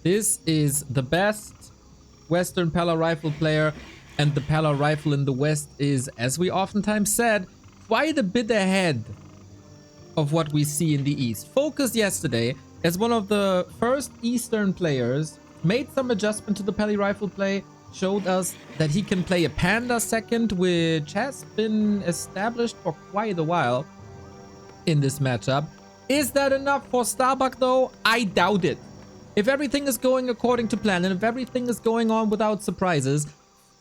This is the best Western Pala rifle player, and the Pala rifle in the West is, as we oftentimes said, quite a bit ahead of what we see in the East. FoCuS yesterday, as one of the first Eastern players, made some adjustment to the Pali rifle play, showed us that he can play a Panda second, which has been established for quite a while in this matchup. Is that enough for Starbuck though? I doubt it. If everything is going according to plan and if everything is going on without surprises,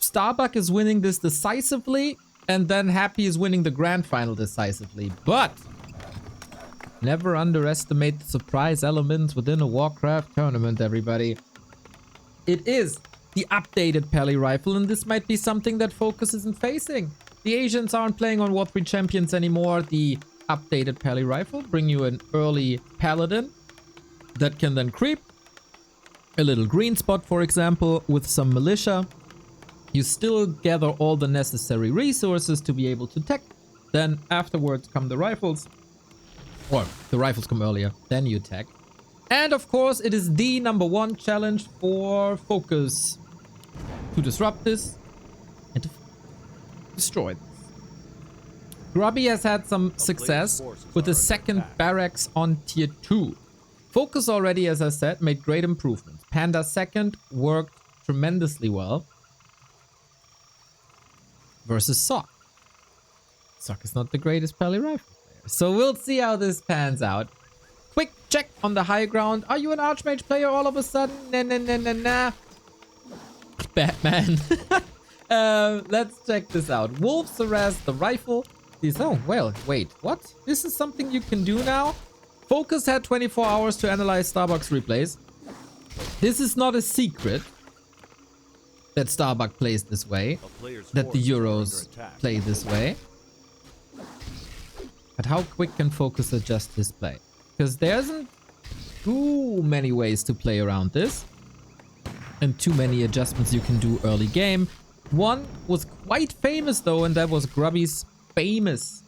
Starbuck is winning this decisively, and then Happy is winning the grand final decisively. But never underestimate the surprise elements within a Warcraft tournament, everybody. It is the updated Pali rifle, and this might be something that FoCuS isn't facing. The Asians aren't playing on War 3 champions anymore. The updated Pali rifle bring you an early Paladin that can then creep. A little green spot, for example, with some militia. You still gather all the necessary resources to be able to tech. Then afterwards come the rifles. Or the rifles come earlier, then you tech. And of course, it is the #1 challenge for FoCuS to disrupt this and to destroy this. Grubby has had some success with the second barracks on tier 2. FoCuS already, as I said, made great improvements. Panda second worked tremendously well versus Sock. Sock is not the greatest Pali rifle player, so we'll see how this pans out. Quick check on the high ground. Are you an Archmage player all of a sudden? Nah. Batman. Let's check this out. Wolves harass the rifle. Oh, well, wait, what? This is something you can do now? FoCuS had 24 hours to analyze Starbuck's replays. This is not a secret that Starbuck plays this way, that the Euros play this way. But how quick can FoCuS adjust his play? Because there isn't too many ways to play around this, and too many adjustments you can do early game. One was quite famous though, and that was Grubby's famous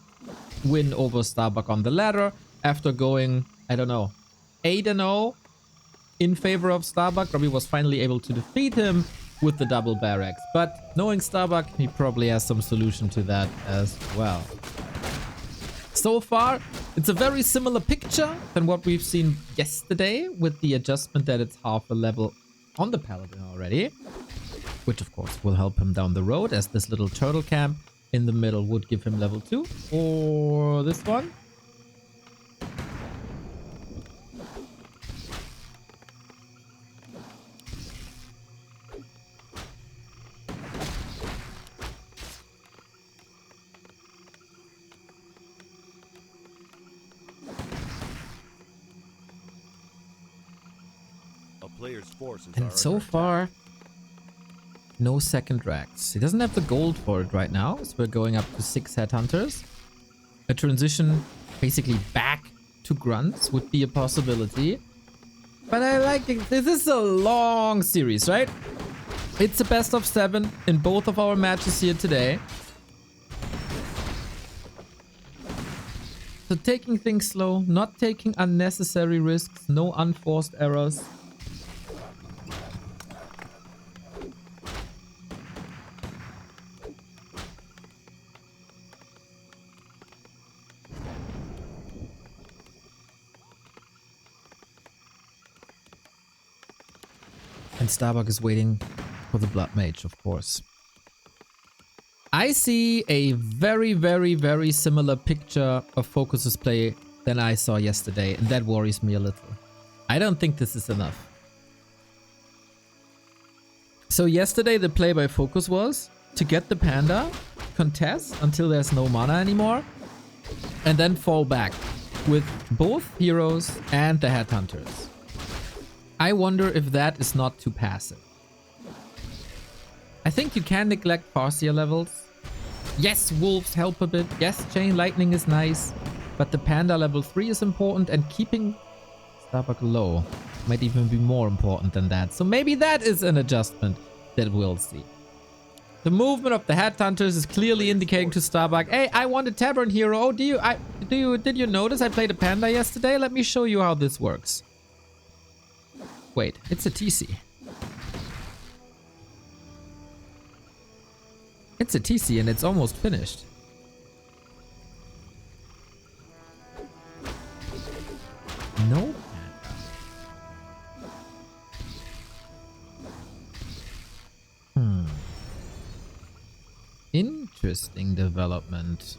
win over Starbuck on the ladder after going, I don't know, 8-0 in favor of Starbuck. Grubby was finally able to defeat him with the double barracks. But knowing Starbuck, he probably has some solution to that as well. So far, it's a very similar picture than what we've seen yesterday, with the adjustment that it's half a level on the Paladin already, which of course will help him down the road, as this little turtle camp in the middle would give him level 2. Or this one. And so far, no second racks. He doesn't have the gold for it right now, so we're going up to 6 headhunters. A transition basically back to grunts would be a possibility. But I like it. This is a long series, right? It's a best of 7 in both of our matches here today. So taking things slow, not taking unnecessary risks, no unforced errors. And Starbuck is waiting for the Blood Mage, of course. I see a very, very, very similar picture of FoCuS's play than I saw yesterday, and that worries me a little. I don't think this is enough. So yesterday the play by FoCuS was to get the Panda, contest until there's no mana anymore, and then fall back with both heroes and the headhunters. I wonder if that is not too passive. I think you can neglect Farseer levels. Yes, wolves help a bit. Yes, chain lightning is nice. But the Panda level 3 is important, and keeping Starbuck low might even be more important than that. So maybe that is an adjustment that we'll see. The movement of the headhunters is clearly indicating to Starbuck, hey, I want a tavern hero. Oh, did you notice I played a Panda yesterday? Let me show you how this works. Wait, it's a TC. It's a TC and it's almost finished. No. Interesting development.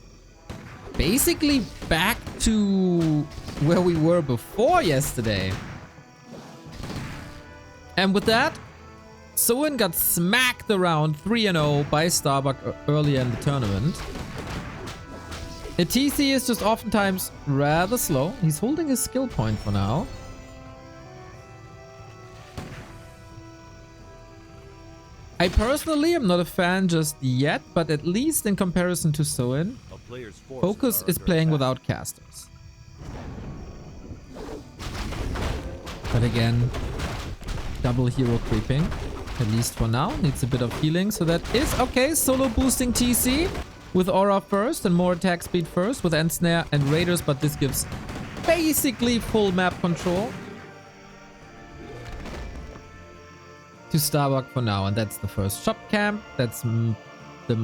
Basically back to where we were before yesterday. And with that, Soen got smacked around 3-0 by Starbuck earlier in the tournament. The TC is just oftentimes rather slow. He's holding his skill point for now. I personally am not a fan just yet, but at least in comparison to Soen, FoCuS is playing without casters. But again, double hero creeping, at least for now, needs a bit of healing, so that is okay. Solo boosting TC with aura first and more attack speed first with end snare and raiders, but this gives basically full map control to Starbuck for now, and that's the first shop camp. That's the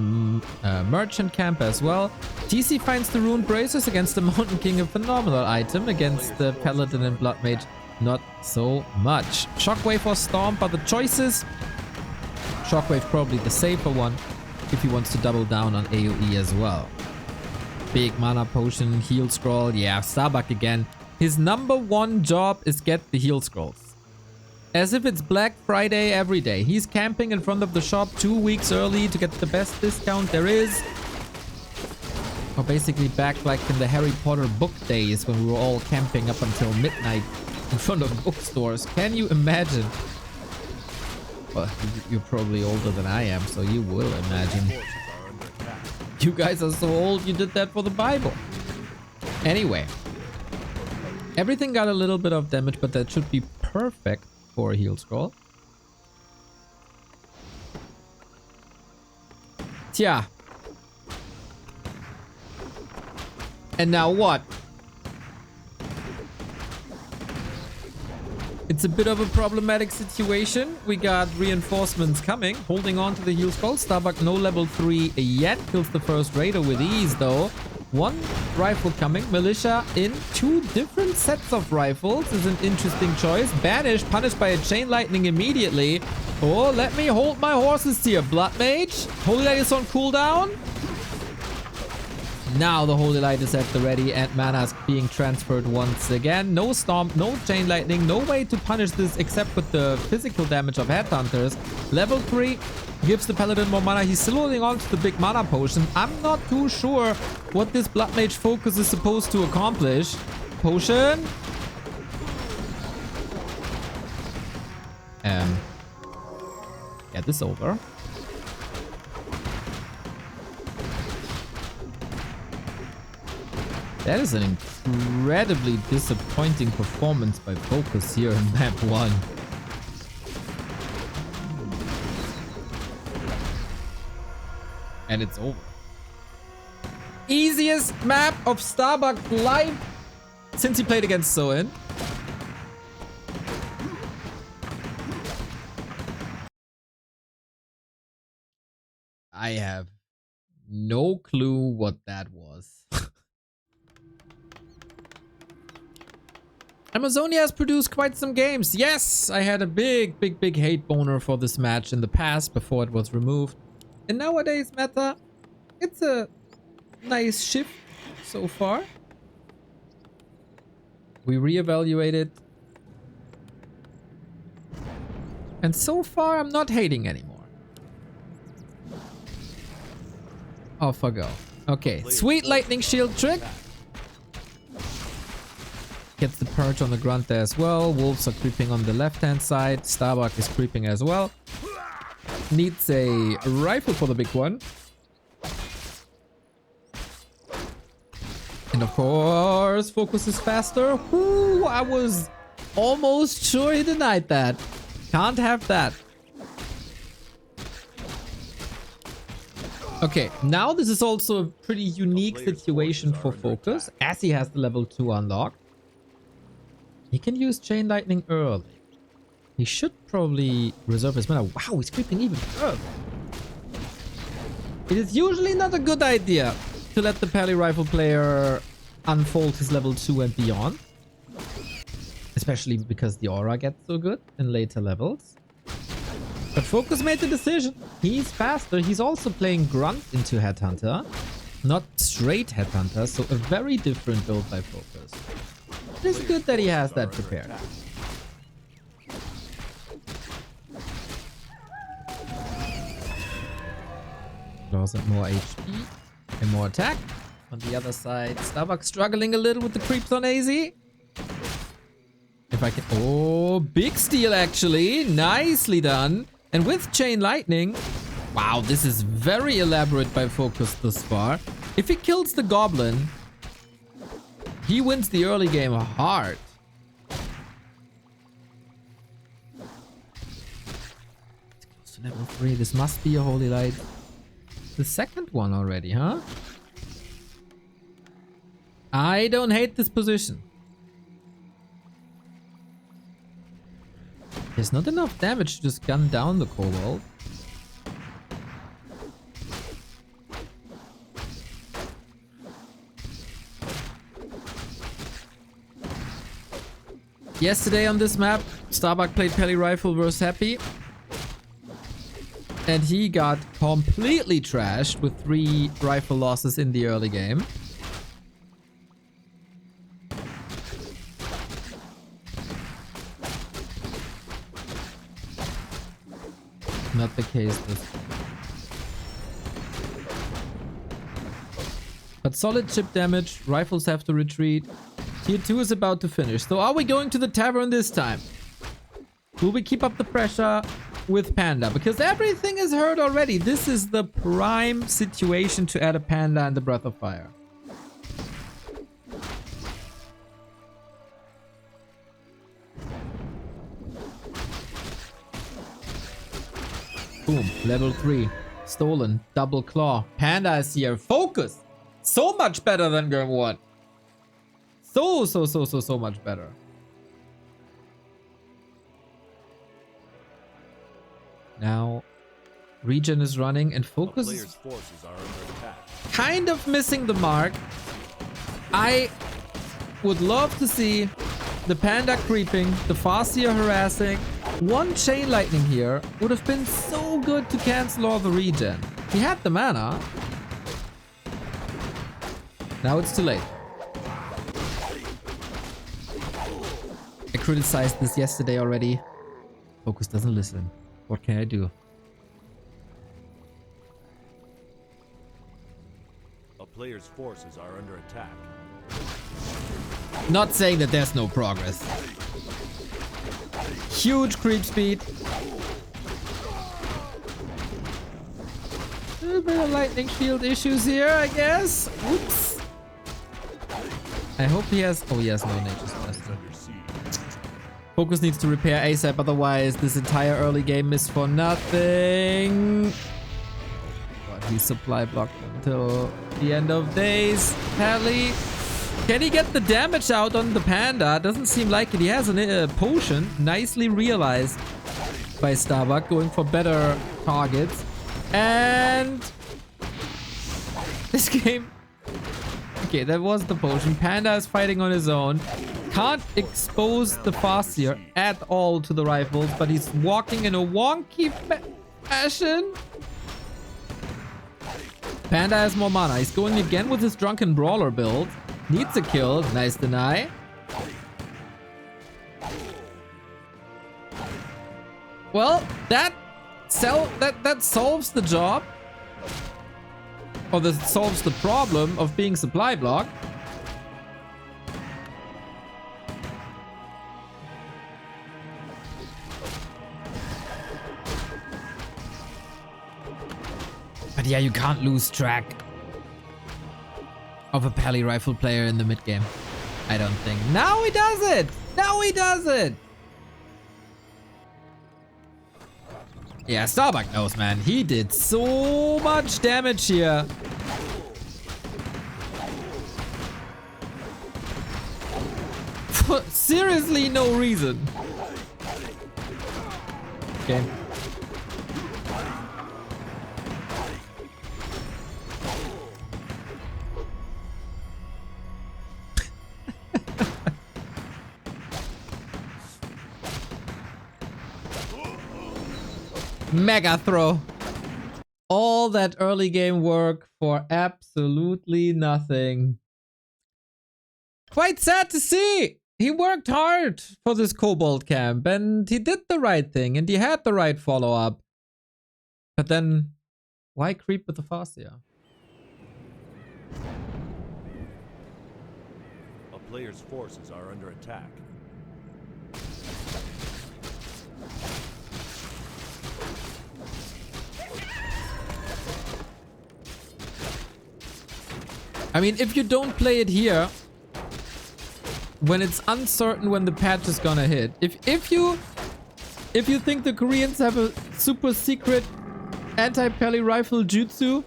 merchant camp as well. TC finds the rune braces against the Mountain King, a phenomenal item. Against the Paladin and Blood Mage, not so much. Shockwave or Stomp are the choices. Shockwave probably the safer one if he wants to double down on AoE as well. Big mana potion, heal scroll. Yeah, Starbuck again. His number one job is get the heal scrolls. As if it's Black Friday every day. He's camping in front of the shop 2 weeks early to get the best discount there is. Or basically back like in the Harry Potter book days when we were all camping up until midnight in front of bookstores. Can you imagine? Well, you're probably older than I am, so you will imagine. You guys are so old, you did that for the Bible. Anyway. Everything got a little bit of damage, but that should be perfect for a heal scroll. Tja. And now what? It's a bit of a problematic situation. We got reinforcements coming, holding on to the heal scroll. Starbuck no level 3 yet. Kills the first raider with ease though. One rifle coming. Militia in 2 different sets of rifles is an interesting choice. Banished, punished by a chain lightning immediately. Oh, let me hold my horses here. Blood Mage. Holy Light is on cooldown. Now the Holy Light is at the ready and mana is being transferred once again. No Stomp, no Chain Lightning, no way to punish this except with the physical damage of Headhunters. Level 3 gives the Paladin more mana. He's still holding on to the big mana potion. I'm not too sure what this Blood Mage FoCuS is supposed to accomplish. Potion. Get this over. That is an incredibly disappointing performance by FoCuS here in map 1. And it's over. Easiest map of Starbuck life since he played against Soen. I have no clue what that was. Amazonia has produced quite some games. Yes, I had a big hate boner for this match in the past before it was removed. In nowadays meta, it's a nice shift so far. We reevaluated. And so far, I'm not hating anymore. Off I go. Okay, sweet lightning shield trick. Gets the perch on the grunt there as well. Wolves are creeping on the left-hand side. Starbuck is creeping as well. Needs a rifle for the big one. And of course, FoCuS is faster. Whoo, I was almost sure he denied that. Can't have that. Okay, now this is also a pretty unique situation for FoCuS, as he has the level 2 unlocked. He can use Chain Lightning early. He should probably reserve his mana. Wow, he's creeping even further. It is usually not a good idea to let the Pally Rifle player unfold his level 2 and beyond. Especially because the aura gets so good in later levels. But FoCuS made the decision. He's faster. He's also playing Grunt into Headhunter. Not straight Headhunter, so a very different build by FoCuS. It is good that he has that prepared. Draws up more HP and more attack. On the other side, Starbuck struggling a little with the creeps on AZ. If I can... Oh, big steal actually. Nicely done. And with Chain Lightning... Wow, this is very elaborate by FoCuS thus far. If he kills the Goblin, he wins the early game hard. It's close to level 3. This must be a Holy Light. The second one already, huh? I don't hate this position. There's not enough damage to just gun down the Kobold. Yesterday on this map, Starbuck played Pally Rifle versus Happy. And he got completely trashed with 3 rifle losses in the early game. Not the case this. But solid chip damage, rifles have to retreat. Tier 2 is about to finish. So are we going to the tavern this time? Will we keep up the pressure with Panda? Because everything is heard already. This is the prime situation to add a Panda in the Breath of Fire. Boom, level 3. Stolen, double claw. Panda is here. FoCuS! So much better than game 1. So much better. Now, regen is running and FoCuS is kind of missing the mark. I would love to see the Panda creeping, the Farseer harassing. One Chain Lightning here would have been so good to cancel all the regen. He had the mana. Now it's too late. I criticized this yesterday already. FoCuS doesn't listen. What can I do? A player's forces are under attack. Not saying that there's no progress. Huge creep speed. A little bit of lightning shield issues here, I guess. Oops. I hope he has... Oh, he has no Nature's Master. FoCuS needs to repair ASAP, otherwise this entire early game is for nothing. God, he's supply blocked until the end of days. Pally, can he get the damage out on the Panda? Doesn't seem like it. He has a potion. Nicely realized by Starbuck, going for better targets. And this game... Okay, that was the potion. Panda is fighting on his own. Can't expose the Farseer at all to the rifles, but he's walking in a wonky fashion. Panda has more mana. He's going again with his Drunken Brawler build. Needs a kill. Nice deny. Well, that solves the job. Or that solves the problem of being supply blocked. But yeah, you can't lose track of a Pally Rifle player in the mid game. I don't think. Now he does it! Now he does it! Yeah, Starbuck knows, man. He did so much damage here. For seriously no reason. game. Mega throw. All that early game work for absolutely nothing. Quite sad to see. He worked hard for this Kobold camp and he did the right thing and he had the right follow-up. But then, why creep with the Farseer? A player's forces are under attack. I mean, if you don't play it here, when it's uncertain when the patch is gonna hit, if you think the Koreans have a super secret anti-pally rifle jutsu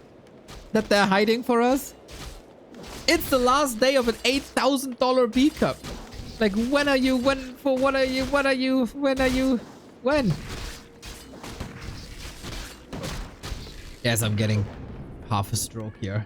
that they're hiding for us, it's the last day of an $8,000 B cup. Like, when? Yes, I'm getting half a stroke here.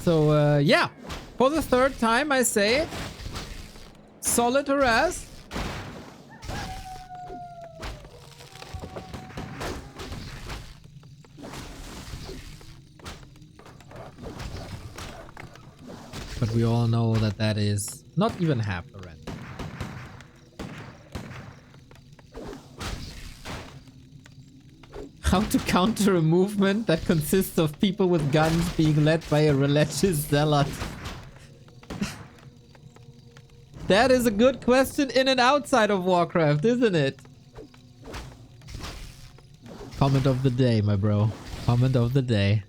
So, yeah. For the third time, I say, solid harass. But we all know that that is not even half the rent. How to counter a movement that consists of people with guns being led by a religious zealot? That is a good question in and outside of Warcraft, isn't it? Comment of the day, my bro. Comment of the day.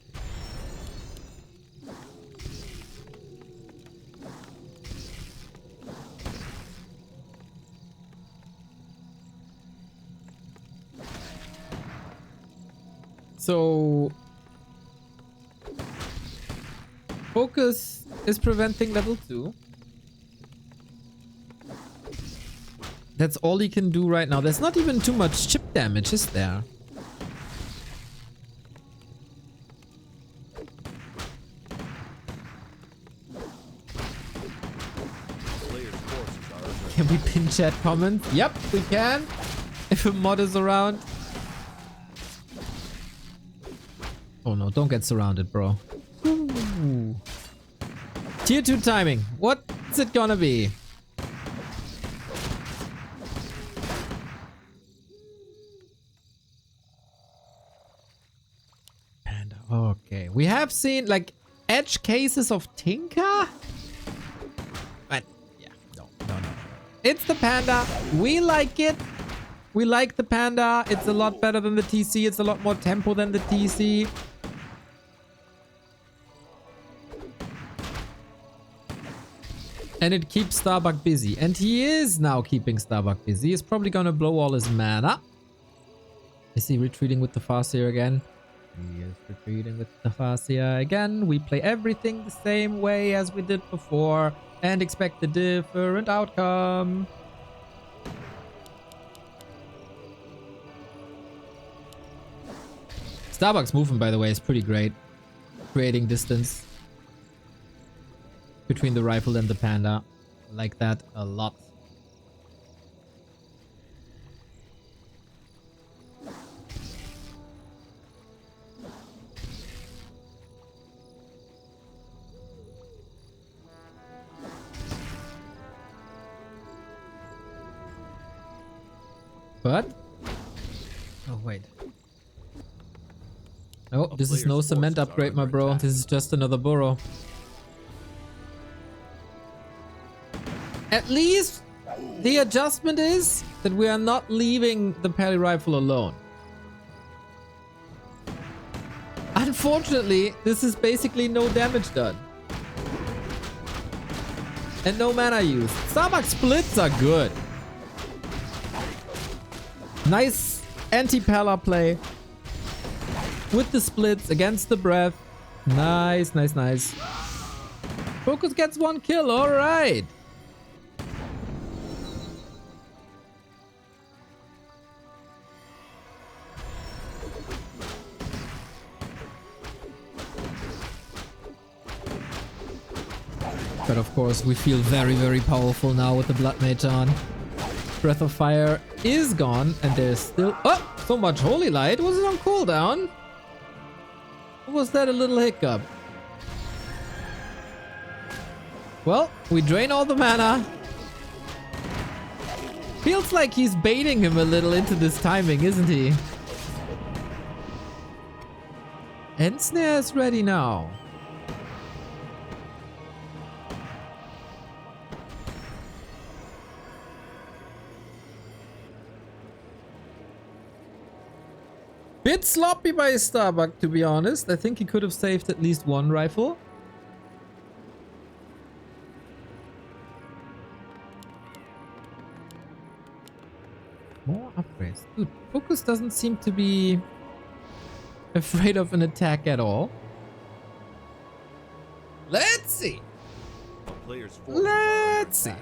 So, FoCuS is preventing level 2. That's all he can do right now. There's not even too much chip damage, is there? Can we pin chat comments? Yep, we can. If a mod is around. Oh no, don't get surrounded, bro. Ooh. Tier 2 timing. What's it gonna be? And okay. We have seen like edge cases of Tinker. But yeah, no. It's the Panda. We like it. We like the Panda. It's a lot better than the TC. It's a lot more tempo than the TC. And it keeps Starbuck busy. And he is now keeping Starbuck busy. He's probably gonna blow all his mana. Is he retreating with the Farseer again? He is retreating with the Farseer again. We play everything the same way as we did before and expect a different outcome. Starbuck's movement, by the way, is pretty great. Creating distance between the rifle and the Panda. I like that a lot. But oh wait. Oh, this is no cement upgrade, my bro. This is just another burrow. At least the adjustment is that we are not leaving the pally rifle alone. Unfortunately, this is basically no damage done. And no mana use. Starbuck splits are good. Nice anti-Pala play. With the splits against the breath. Nice, nice, nice. FoCuS gets 1 kill, alright. But of course, we feel very, very powerful now with the Blood Mage on. Breath of Fire is gone, and there's still... Oh! So much Holy Light. Was it on cooldown? Or was that a little hiccup? Well, we drain all the mana. Feels like he's baiting him a little into this timing, isn't he? End Snare is ready now. Bit sloppy by Starbuck, to be honest. I think he could have saved at least 1 rifle. More upgrades. Dude, FoCuS doesn't seem to be afraid of an attack at all. Let's see. Let's see.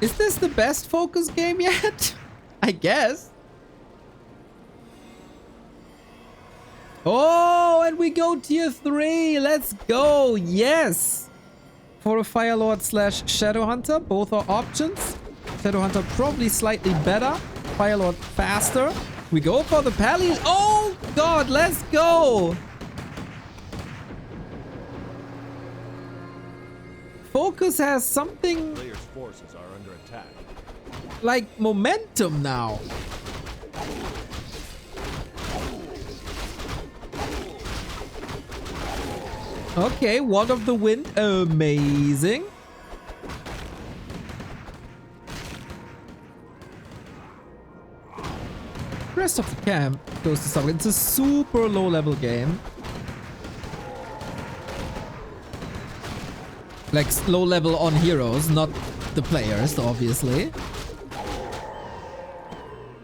Is this the best FoCuS game yet? I guess. Oh, and we go tier 3. Let's go. Yes. For a Firelord / Shadow Hunter, both are options. Shadow Hunter probably slightly better. Firelord faster. We go for the Pally. Oh god, let's go. FoCuS has something Players' forces are under attack. like momentum now. Okay, Wand of the Wind, amazing. Rest of the camp goes to Starbuck. It's a super low level game. Like low level on heroes, not the players, obviously.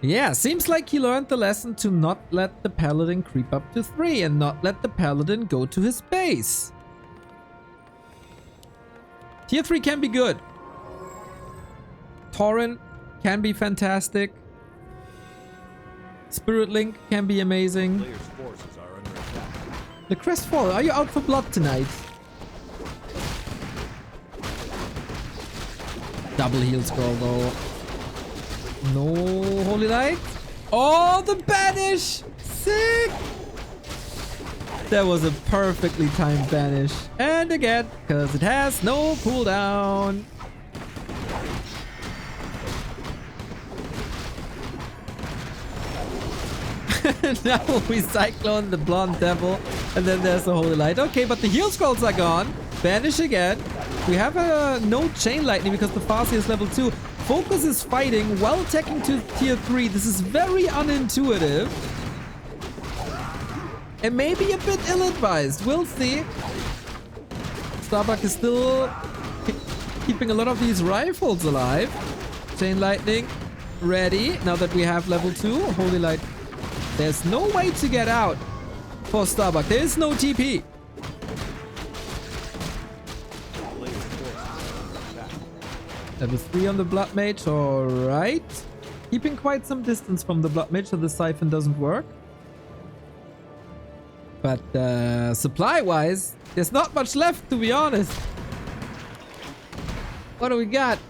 Yeah, seems like he learned the lesson to not let the Paladin creep up to 3 and not let the Paladin go to his base. Tier 3 can be good. Tauren can be fantastic. Spirit Link can be amazing. Players' forces are under attack. The Crestfall, are you out for blood tonight? Double heal scroll though. No Holy Light. Oh, the banish! Sick! That was a perfectly timed banish. And again, because it has no cooldown. Now we cyclone the blonde devil. And then there's the Holy Light. Okay, but the heal scrolls are gone. Banish again. We have no chain lightning because the Farsi is level 2. FoCuS is fighting while attacking to tier 3. This is very unintuitive. And maybe a bit ill-advised. We'll see. Starbuck is still keeping a lot of these rifles alive. Chain lightning ready. Now that we have level 2. Holy Light. There's no way to get out for Starbuck. There is no TP. Level 3 on the Blood Mage, alright. Keeping quite some distance from the Blood Mage so the Siphon doesn't work. But supply-wise, there's not much left, to be honest. What do we got?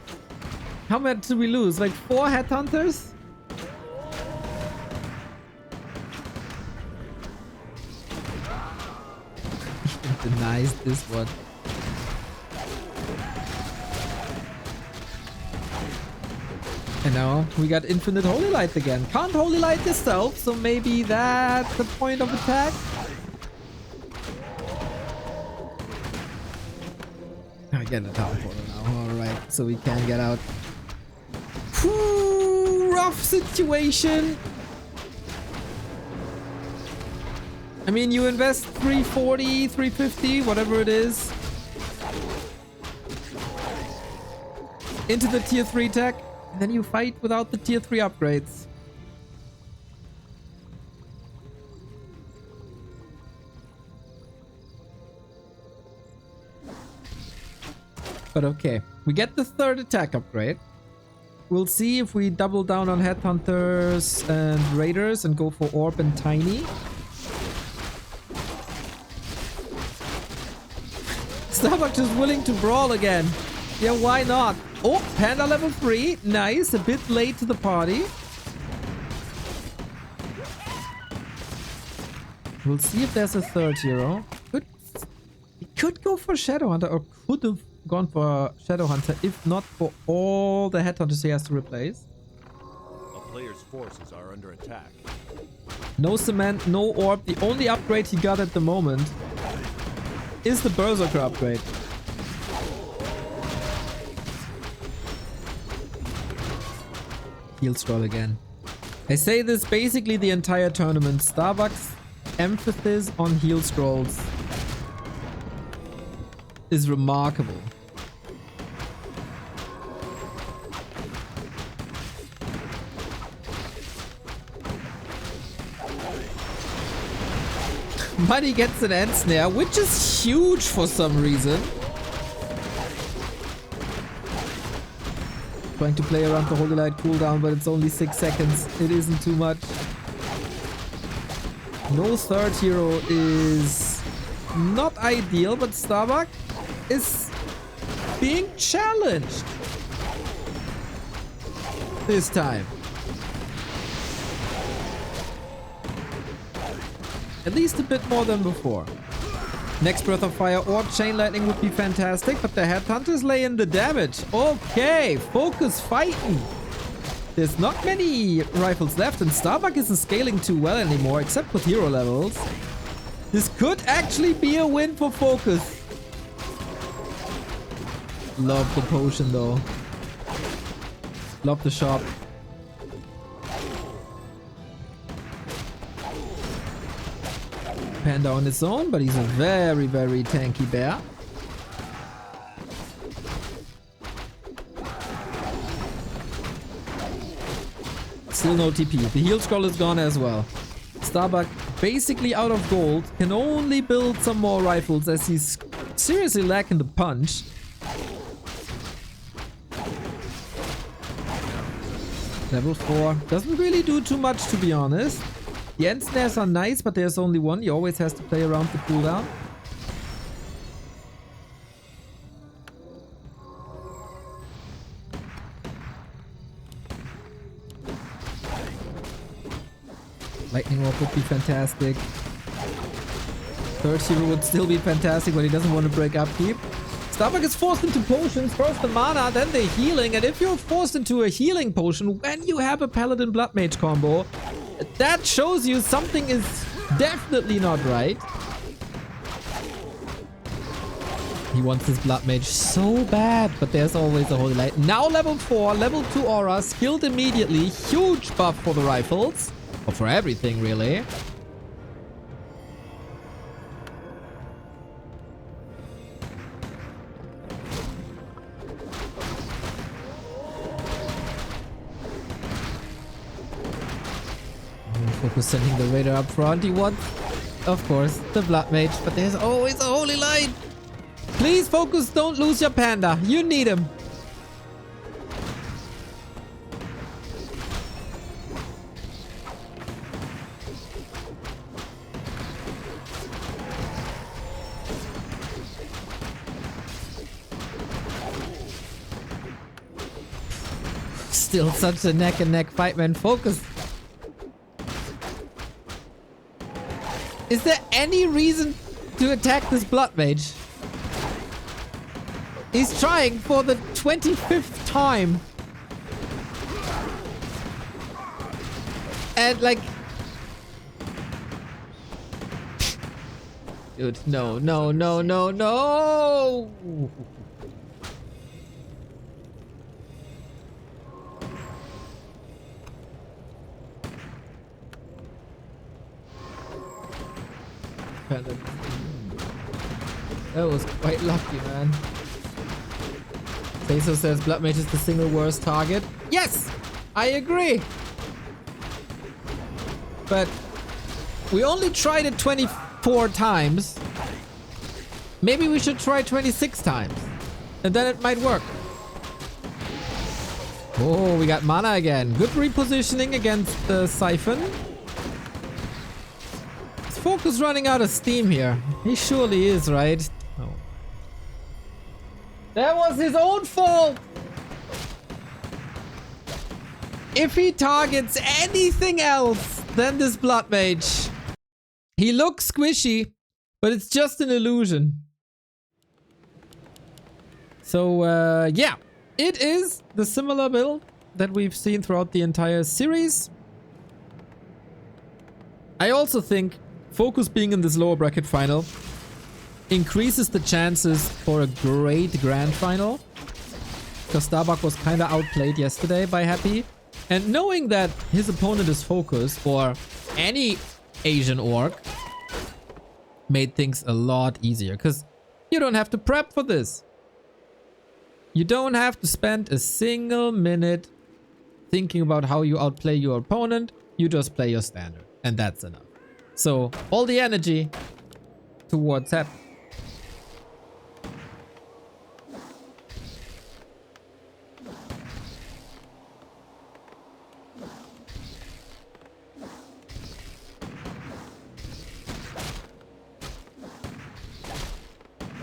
How much do we lose? Like 4 Headhunters? Denies this one. And now we got infinite Holy Light again. Can't Holy Light yourself, so maybe that's the point of attack. I get a tower portal now. Alright, so we can get out. Whew, rough situation. I mean, you invest 340, 350, whatever it is, into the tier 3 tech, and then you fight without the tier 3 upgrades. But okay, we get the 3rd attack upgrade. We'll see if we double down on Headhunters and Raiders and go for Orb and Tiny. Starbuck just willing to brawl again. Yeah, why not? Oh, Panda level 3. Nice. A bit late to the party. We'll see if there's a 3rd hero. We could go for Shadowhunter, or could have gone for Shadowhunter if not for all the Headhunters he has to replace. A player's forces are under attack. No Cement, no Orb. The only upgrade he got at the moment is the Berserker upgrade. Heal scroll again. I say this basically the entire tournament. Starbuck's emphasis on heal scrolls is remarkable. Money gets an end snare, which is huge for some reason. Trying to play around the Holy Light cooldown, but it's only 6 seconds. It isn't too much. No 3rd hero is not ideal, but Starbuck is being challenged this time. At least a bit more than before. Next Breath of Fire or Chain Lightning would be fantastic, but the Headhunters lay in the damage. Okay, FoCuS fighting. There's not many rifles left, and Starbuck isn't scaling too well anymore, except with hero levels. This could actually be a win for FoCuS. Love the potion though. Love the shop. Panda on its own, but he's a very, very tanky bear. Still no TP. The heal scroll is gone as well. Starbuck, basically out of gold, can only build some more rifles as he's seriously lacking the punch. Level 4 doesn't really do too much, to be honest. The end snares are nice, but there's only one. He always has to play around the cooldown. Lightning Orb would be fantastic. 3rd hero would still be fantastic, but he doesn't want to break upkeep. Starbuck is forced into potions. First the mana, then the healing. And if you're forced into a healing potion when you have a Paladin Blood Mage combo, that shows you something is definitely not right. He wants his Blood Mage so bad, but there's always a Holy Light. Now level 4, level 2 aura, skilled immediately. Huge buff for the rifles. Or for everything, really. FoCuS sending the Raider up front. He wants, of course, the Blood Mage, but there's always a Holy Light. Please, FoCuS, don't lose your Panda. You need him. Still such a neck and neck fight, man. FoCuS. Is there any reason to attack this Blood Mage? He's trying for the 25th time. And like... Dude, no, no, no, no, no! Panda. That was quite lucky, man. Peso says Blood Mage is the single worst target. Yes! I agree! But we only tried it 24 times. Maybe we should try 26 times. And then it might work. Oh, we got mana again. Good repositioning against the Siphon. Is FoCuS running out of steam here? He surely is, right? Oh. That was his own fault! If he targets anything else than this Blood Mage, he looks squishy, but it's just an illusion. So, yeah. It is the similar build that we've seen throughout the entire series. I also think FoCuS being in this lower bracket final increases the chances for a great grand final. Because Starbuck was kind of outplayed yesterday by Happy. And knowing that his opponent is FoCuS, or any Asian orc, made things a lot easier. Because you don't have to prep for this. You don't have to spend a single minute thinking about how you outplay your opponent. You just play your standard. And that's enough. So, all the energy towards Happy.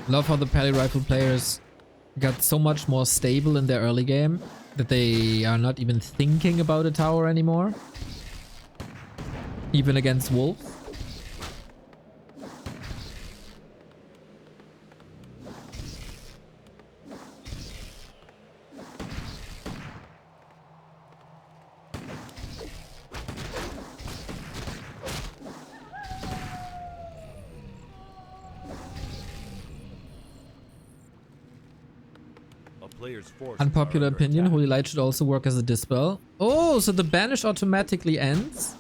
Love how the Pally Rifle players got so much more stable in their early game that they are not even thinking about a tower anymore. Even against wolves. Unpopular opinion, Holy Light should also work as a dispel. Oh, so the banish automatically ends?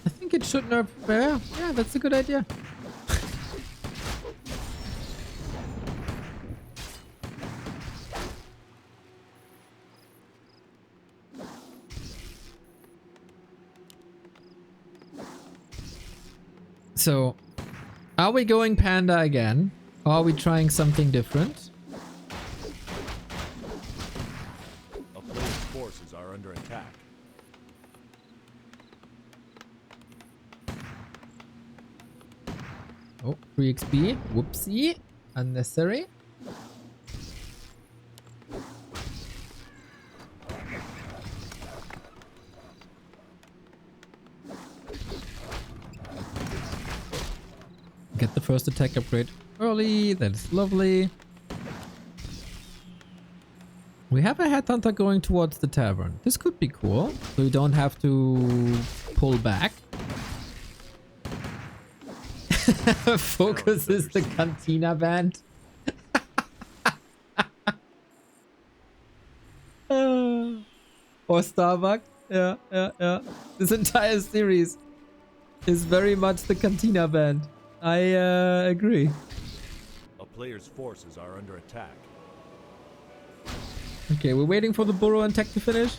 I think it should nerf. Yeah, that's a good idea. So, are we going Panda again? Or are we trying something different? A player's forces are under attack. Oh, 3 XP. Whoopsie. Unnecessary. Get the first attack upgrade early. That's lovely. We have a headhunter going towards the tavern. This could be cool. So we don't have to pull back. FoCuS is the Cantina band. Or Starbuck. Yeah. This entire series is very much the Cantina band. I agree. A player's forces are under attack. Okay, we're waiting for the burrow and tech to finish.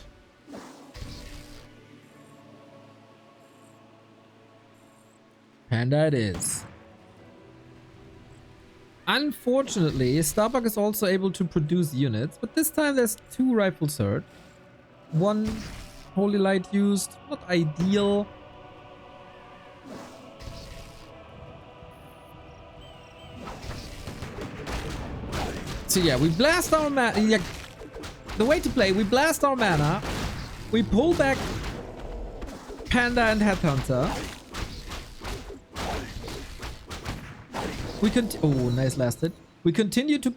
Panda it is. Unfortunately, Starbuck is also able to produce units, but this time there's 2 rifles hurt. 1 Holy Light used. Not ideal. So yeah, we blast our mana. Yeah, the way to play, we blast our mana. We pull back Panda and Headhunter. We oh, nice last hit. We continue to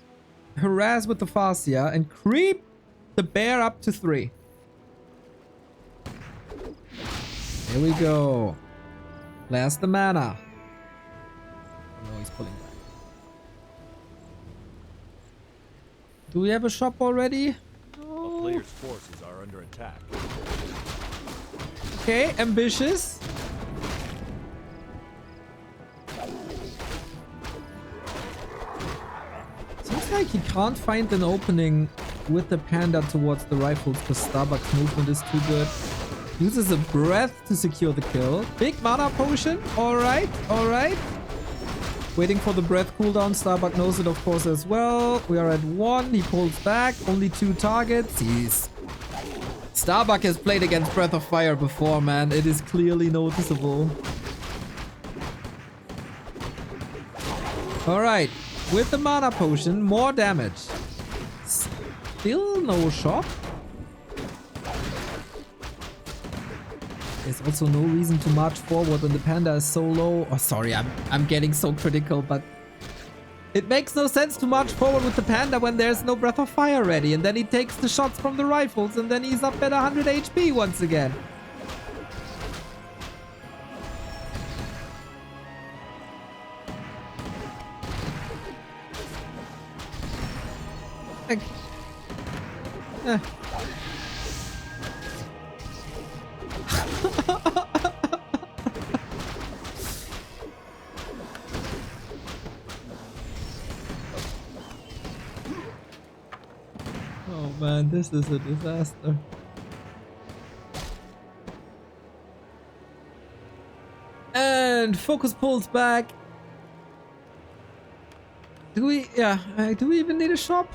harass with the Farsia and creep the bear up to 3. Here we go. Blast the mana. Oh, no, he's pulling back. Do we have a shop already? No. A player's forces are under attack. Okay, ambitious. Seems like he can't find an opening with the panda towards the rifles because Starbuck's movement is too good. Uses a breath to secure the kill. Big mana potion. Alright, alright. Waiting for the breath cooldown. Starbuck knows it, of course, as well. We are at 1. He pulls back. Only 2 targets. Jeez. Starbuck has played against Breath of Fire before, man. It is clearly noticeable. Alright. With the mana potion, more damage. Still no shock. There's also no reason to march forward when the panda is so low. Oh, sorry, I'm getting so critical, but it makes no sense to march forward with the panda when there's no Breath of Fire ready, and then he takes the shots from the rifles, and then he's up at 100 HP once again. Like, oh man, this is a disaster. And FoCuS pulls back. Do we even need a shop?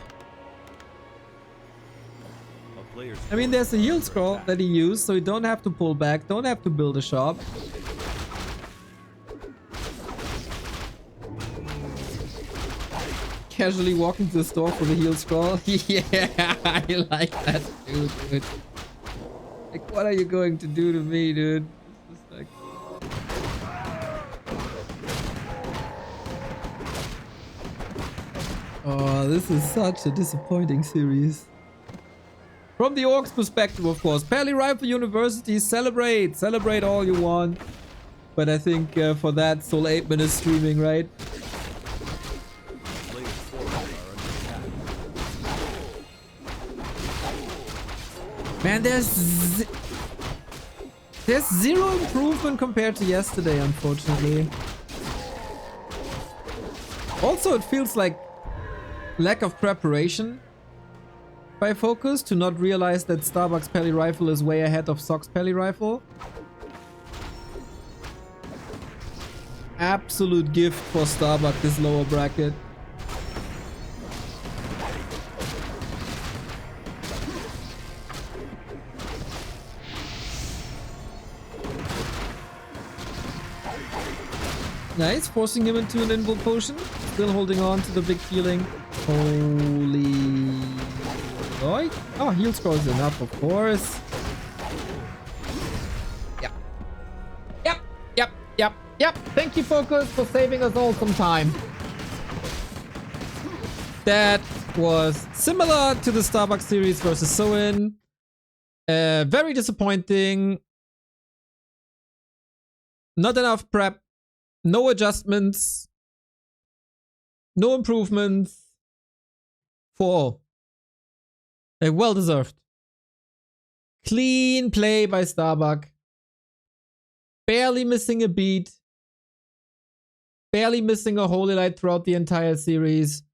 I mean, there's a heal scroll that he used, so you don't have to pull back, don't have to build a shop. Casually walking to the store for the heal scroll. Yeah, I like that too, dude. Like, what are you going to do to me, dude? It's just like... Oh, this is such a disappointing series. From the Orcs perspective, of course. Pally Rifle University, celebrate! Celebrate all you want. But I think for that, Soul 8-Man is streaming, right? Man, there's zero improvement compared to yesterday, unfortunately. Also, it feels like lack of preparation by FoCuS to not realize that Starbuck's Pally Rifle is way ahead of Sock's Pally Rifle. Absolute gift for Starbuck, this lower bracket. Nice, forcing him into an invoke potion. Still holding on to the big healing. Holy... Oh, heal scroll is enough, of course. Yep. Thank you, FoCuS, for saving us all some time. That was similar to the Starbuck series versus Soin. Very disappointing. Not enough prep. No adjustments. No improvements. 4. Like, well deserved. Clean play by Starbuck. Barely missing a beat. Barely missing a Holy Light throughout the entire series.